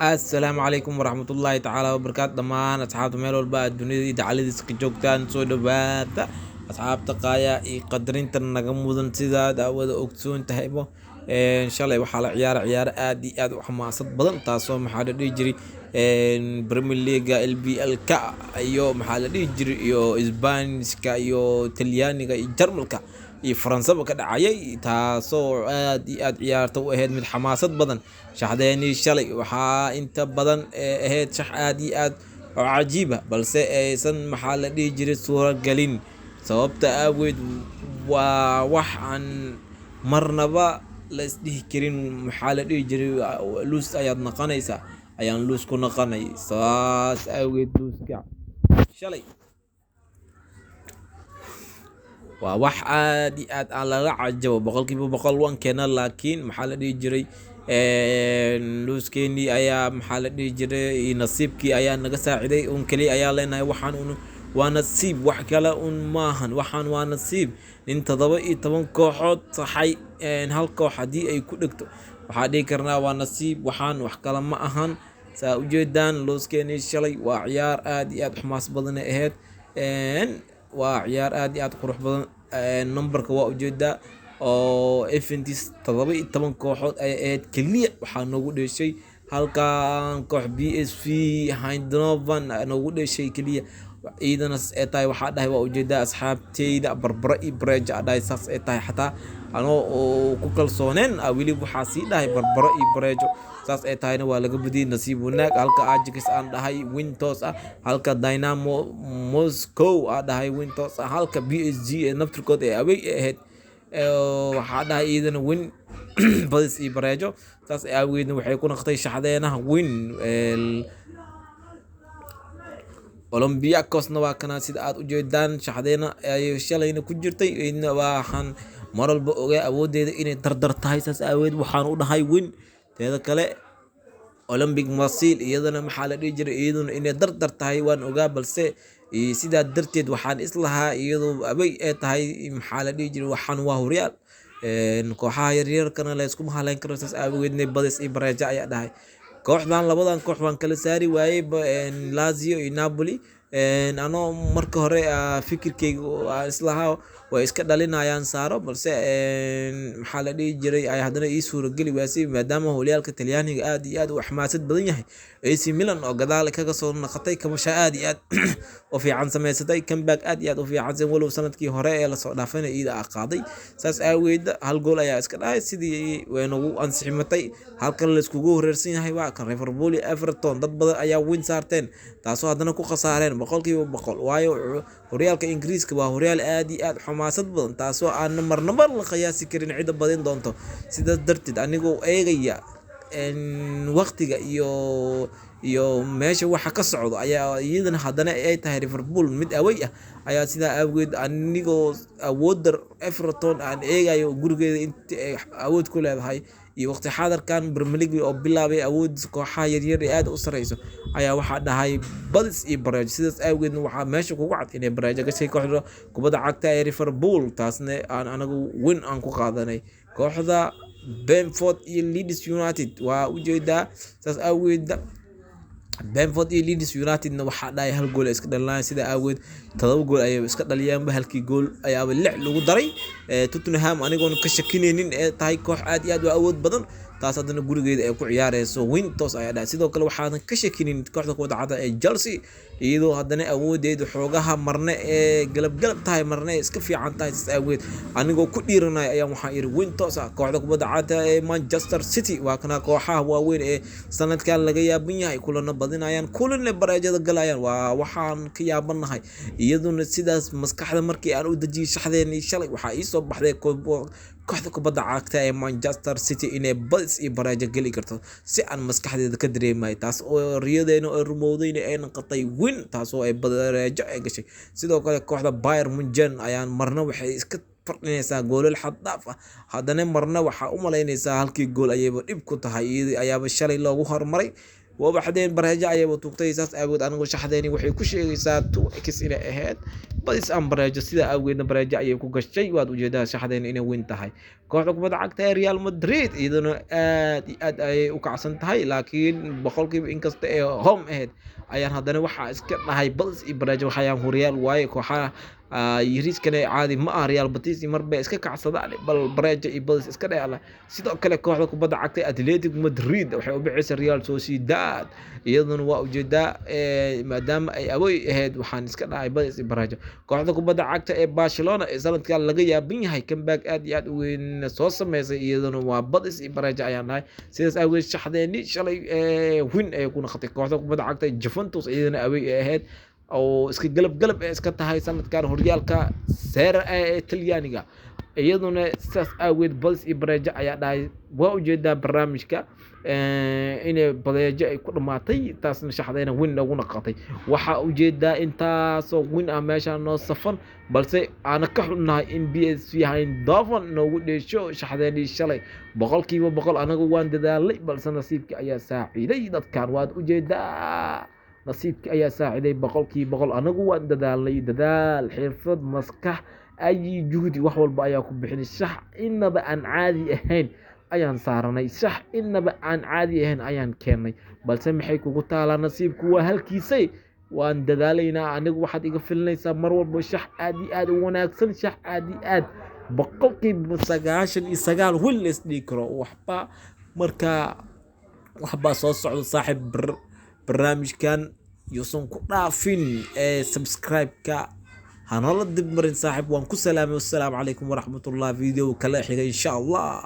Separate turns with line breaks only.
السلام عليكم ورحمة الله تعالى وبركاته دمان أصحاب ميل والبا الدنيا دي على ديسك جوجتان سو دبات أصحاب تقايا قدرين تنغمودن سيدا داود أكسون تهيبو إن شاء الله وحال عيار آدي آد وحماسة بدن تاسو محل ديجري بريمير ليغا ال بي ال كا ايو محل ديجري يو اسبانيسكا يو تليانيغا جرمالكا iyo Faransaba ka dhacayay taasoo aad iyo aad ciyaarta u ahayd mid xamaasad badan shaxdeeni shalay waxaa inta badan ahayd shax aad iyo aad oo cajiib ah balse aysan maxaa la dhihi jiray suuragelin sababta aaweed waa wax aan marnaba la isdhihi karin maxaa la dhihi jiray luus ayaad naqanaysaa ayaan luus ku naqanay saas aaweed luuska shalay waa wax aad iyo aad aan laga cajabo boqolkiiba boqol wankeena laakiin maxaa la dhihi jiray luuskeenii ayaa maxaa la dhihi jiray nasiibkii ayaa naga saaciday un kaliya ayaa leenahay waxaan un waa nasiib wax kale un maahan waxaan waa nasiib in 17 kooxood saxay hal koox haddii ay ku dhigto waxaa dhihi karnaa waa nasiib waxaan wax kale ma ahan saa ujeedaan luuskeenii shalay waa ciyaar aad iyo aad xumaas badan ahayd waa ciyaar aad iyo aad qurux badan numberka waa ujeedaa oo eventis 17 kooxood ay ahayd kaliya waxaa noogu dheshay halkan koox BSV Eindhoven noogu dheshay kaliya ciidana ee tahay waxaa dhahay waa ujeedaa asxaabteyda barbara iyo Breja dhahay saas ee tahay xataa anoo ku kalsooneen weli waxaa sii dhahay barbara iyo Brejo saas ay tahayna waa laga badiyay nasiib wanaag halka Ajax aan dhahay Wintos ah halka Dynamo Moscow aan dhahay Wintos ah halka PSG ee naftirkood ee away ahayd waxaa dhahay iidana win badis iyo Brejo saas aaweedna waxay ku noqotay shaxdeenaha win Olympiacos waa kana sida aad u jeedaan shaxdeena ay shalayna ku jirtay waxaan mar walba ogaa awoodeeda inay dardar tahay saas aaweed waxaan u dhahay win teeda kale Olympic Marseille iyadana maxaa la dhihi jiray iyaduna inay dardar tahay waan ogaa balse sidaa darteed waxaan islahaa iyadoo abay ay tahay maxaa la dhihi jiray waxaan waa horyaal kooxaha yaryarkana la isku mahalayn karo saas aaweedna badis iyo Breja ayaa dhahay kooxdan labadan koox waan kala saari waayay Lazio iyo Napoli anoo marka hore fikirkeyga islahaa way iska dhalinayaan saaro balse maxaa la dhihi jiray ay haddana ii suurageli waasay maadaama horyaalka Talyaaniga aad iyo aad u xamaasad badan yahay AC Milan oo gadaal kaga soo noqotay kabasha aad iyo aad oo fiican sameysatay comeback aad iyo aad u fiican walow sanadkii hore ee la soo dhaafayna iyada qaaday saas aaweed hal gool ayaa iska dhahay sidii waynagu ansiximatay halkan la iskugu horeersan yahay waa kan Liverpool iyo Everton dad badan ayaa win saarteen taasoo haddana ku khasaareen boqolkiiba boqol waayo horyaalka Ingiriiska waa horyaal aad iyo aad xamaasad badan taasoo aan marnaba la qiyaasi karin cid badan doonto sidaas darteed anigoo eegaya waqtiga iyo meesha waxa ka socdo ayaa iyadana haddana ay tahay Liverpool mid away ah ayaa sidaa awgeed anigoo awoodar Everton aan eegayo gurigeeda inta ay awood ku leedahay iyo waqti xaadirkan Premier League oo bilaabay awood kooxaha yaryar ee aad u sareyso ayaa waxaa dhahay badis iyo Breja sidaas awgeedna waxaa meesha kugu cad inay Breja gashay kooxda kubadda cagta ee Liverpool taasna aan anagu win aan ku qaadanay kooxda Brentford iyo Leeds United waa ujeedaa saas awgeed Brentford iyo Leeds United waxaa dhahay hal gool iska dhalinayaan sida aaweed 7 gool ayay iska dhaliyaan halkii gool ayaa 6 lagu daray Tottenham anigoon ka shakinaynin ee tahay koox aad iyo aad u awood badan taas haddana gurigeeda ay ku ciyaareyso Wintos ayaa dhahay sidoo kale waxaan ka shakinin kooxda kubadda cagta ee Chelsea iyadoo haddana awoodeedu xoogaha marna ee galab tahay marna iska fiican tahay saas aaweed anigoo ku dhiiranay ayaan waxaan iri Wintos kooxda kubadda cagta ee Manchester City waa kana kooxaha waaweyn ee sanadkan laga yaaban yahay kulana badinayaan kulana Brejada galayaan waa waxaan ka yaabanahay iyaduna sidaas maskaxda markii aan u dajiyay shaxdeeni shalay waxaa ii soo baxday kooxda kubadda cagta ee Manchester City inay badis iyo Breja gali karto si aan maskaxdeeda ka dareemay taas oo riyadeena oo rumowdayna ay noqotay win taas oo ay Breja ay gashay sidoo kale kooxda Bayern Munchen ayaan marna waxay iska farqinaysaa goolal xad dhaaf ah haddana marna waxaa u malaynaysaa halkii gool ayayba dhib ku tahay ayaaba shalay loogu hormaray وبعدين برهجة أيه وتوقتي ساس أود أنا وشحديني وحي كل شيء ساتو إكس إلى أهد بس أم برهجة سيدا أود برهجة أيه كوكش شيء واد وجدا شحديني إنه وين تهاي كوحدك بدعك ريال مدريد إذا آد أيه وكعسن تهاي لكن بقولك إنكس هم أهد أيان هذا وحى إسكت هاي بس إبراج وحياة ريال واي كوحة يريس كنا عادي ما ريال بتيسي مربع إسكت كعصد عليه بل براج إبلس إسكت على سيدا كلا كوحدة كبدا عكت أتلتيك مدريد وحيو بعيس ريال سوسيداد إذن وجدا ما دام أي أبوي هاد وحان إسكت هاي بس إبراج كوحدة كبدا عكت برشلونة إذا كان لقيا بين هاي كم باك أد وين صوص ميز إذن وبدس إبراج أيان هاي سيدا أول شحدين شلي وين يكون خطي كوحدة كبدا عكت جفنتوس إذن أبوي هاد أو إسك قلب إسكت هاي سنة كان هريالك سير إيطاليانية iyaduna saas aageed bals ibraja ayaa dhahay waa ujeedaa barnaamijka inay badeejo ay ku dhamaatay taasna shaxdayna win lagu naqatay waxa ujeedaa intaasoo win ah meesha noo safan balse aan ka xunnahay in PSV hayn daafan noogu dheesho shaxdaynii shalay 100% anagu waan dadaalay balse nasiibka ayaa saaciiday dadkan waad ujeedaa nasiibka ayaa saaciiday 100% anagu waan dadaalay dadaal xirfad maskax أي جهد وحول بأياكم بحين الشح إن بأن عادي أهين أيان صارني شح إن بأن عادي أهين أيان كيرني بل سمحيكو قلت على نصيبكو وهالكيسي وأن ددالينا أنك واحد يقفلنا يسمر والبشح آدي وناكسن شح آد بقلقي بساقاشن إساقال هوليس ديكرو وحبا مركا وحبا صوص صاحب برنامج كان يوصن كرافين سبسكرايب كا هنلا دب مرين صاحب وانكو سلامي والسلام عليكم ورحمة الله فيديو كلا حاجة إن شاء الله.